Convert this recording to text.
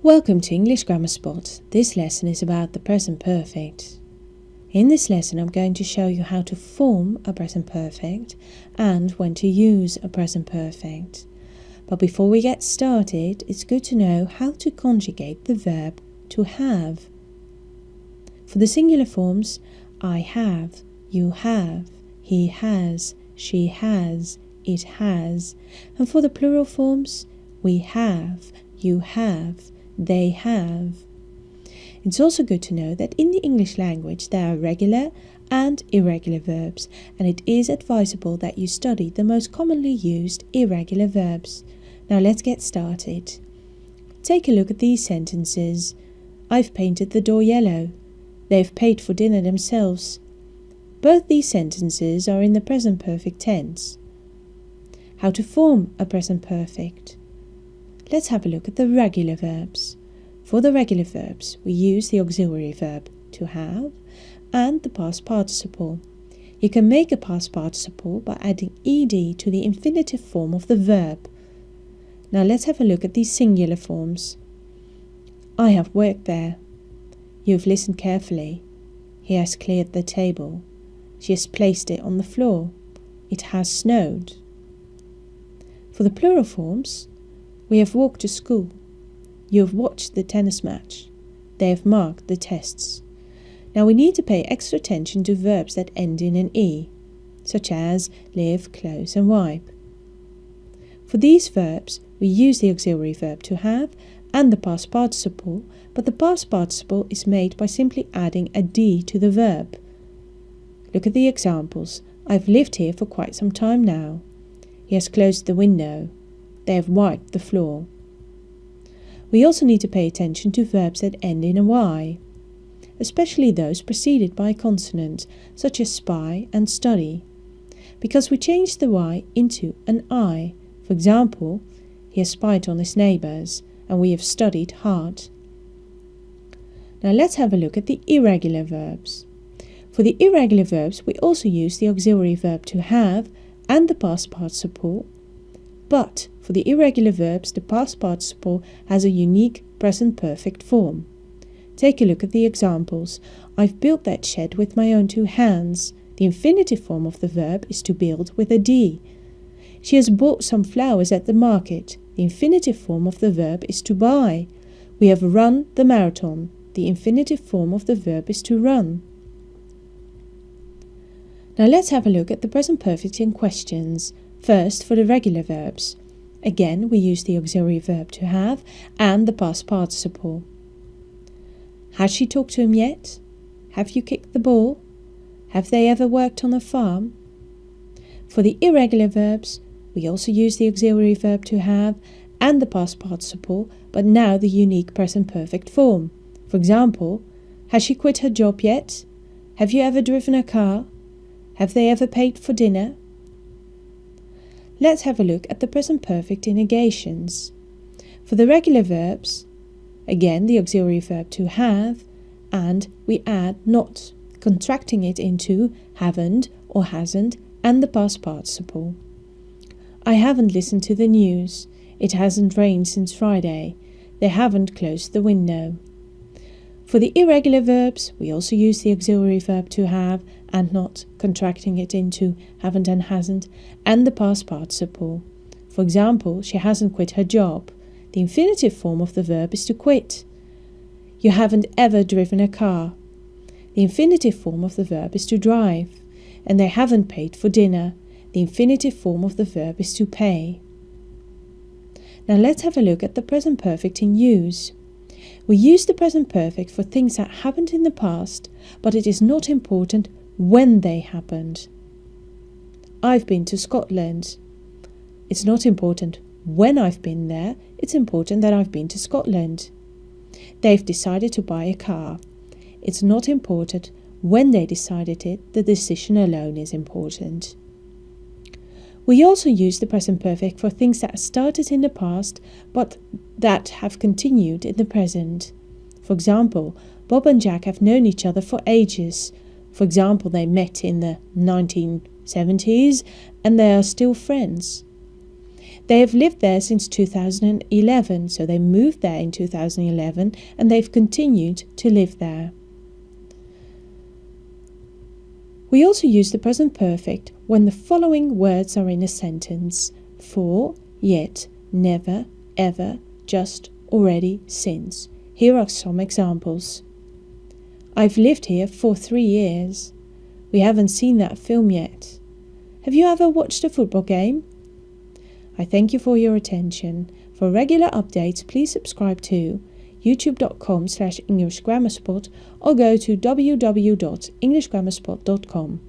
Welcome to English Grammar Spot. This lesson is about the present perfect. In this lesson I'm going to show you how to form a present perfect and when to use a present perfect. But before we get started, it's good to know how to conjugate the verb to have. For the singular forms, I have, you have, he has, she has, it has. And for the plural forms, we have, you have, they have. It's also good to know that in the English language there are regular and irregular verbs, and it is advisable that you study the most commonly used irregular verbs. Now let's get started. Take a look at these sentences. I've painted the door yellow. They've paid for dinner themselves. Both these sentences are in the present perfect tense. How to form a present perfect? Let's have a look at the regular verbs. For the regular verbs, we use the auxiliary verb to have and the past participle. You can make a past participle by adding ed to the infinitive form of the verb. Now let's have a look at these singular forms. I have worked there. You've listened carefully. He has cleared the table. She has placed it on the floor. It has snowed. For the plural forms, we have walked to school. You have watched the tennis match. They have marked the tests. Now we need to pay extra attention to verbs that end in an E, such as live, close and wipe. For these verbs, we use the auxiliary verb to have and the past participle, but the past participle is made by simply adding a D to the verb. Look at the examples. I've lived here for quite some time now. He has closed the window. They have wiped the floor. We also need to pay attention to verbs that end in a Y, especially those preceded by a consonant, such as spy and study, because we change the Y into an I. For example, he has spied on his neighbours, and we have studied hard. Now let's have a look at the irregular verbs. For the irregular verbs, we also use the auxiliary verb to have and the past participle, but for the irregular verbs, the past participle has a unique present perfect form. Take a look at the examples. I've built that shed with my own two hands. The infinitive form of the verb is to build with a D. She has bought some flowers at the market. The infinitive form of the verb is to buy. We have run the marathon. The infinitive form of the verb is to run. Now let's have a look at the present perfect in questions. First, for the regular verbs. Again, we use the auxiliary verb to have and the past participle. Has she talked to him yet? Have you kicked the ball? Have they ever worked on a farm? For the irregular verbs, we also use the auxiliary verb to have and the past participle, but now the unique present perfect form. For example, has she quit her job yet? Have you ever driven a car? Have they ever paid for dinner? Let's have a look at the present perfect in negations. For the regular verbs, again the auxiliary verb to have, and we add not, contracting it into haven't or hasn't and the past participle. I haven't listened to the news. It hasn't rained since Friday. They haven't closed the window. For the irregular verbs, we also use the auxiliary verb to have and not, contracting it into haven't and hasn't, and the past participle. For example, she hasn't quit her job. The infinitive form of the verb is to quit. You haven't ever driven a car. The infinitive form of the verb is to drive. And they haven't paid for dinner. The infinitive form of the verb is to pay. Now let's have a look at the present perfect in use. We use the present perfect for things that happened in the past, but it is not important when they happened. I've been to Scotland. It's not important when I've been there, it's important that I've been to Scotland. They've decided to buy a car. It's not important when they decided it, the decision alone is important. We also use the present perfect for things that started in the past but that have continued in the present. For example, Bob and Jack have known each other for ages. For example, they met in the 1970s and they are still friends. They have lived there since 2011, so they moved there in 2011 and they've continued to live there. We also use the present perfect when the following words are in a sentence: for, yet, never, ever, just, already, since. Here are some examples. I've lived here for 3 years. We haven't seen that film yet. Have you ever watched a football game? I thank you for your attention. For regular updates, please subscribe to youtube.com/EnglishGrammarSpot or go to www.englishgrammarspot.com.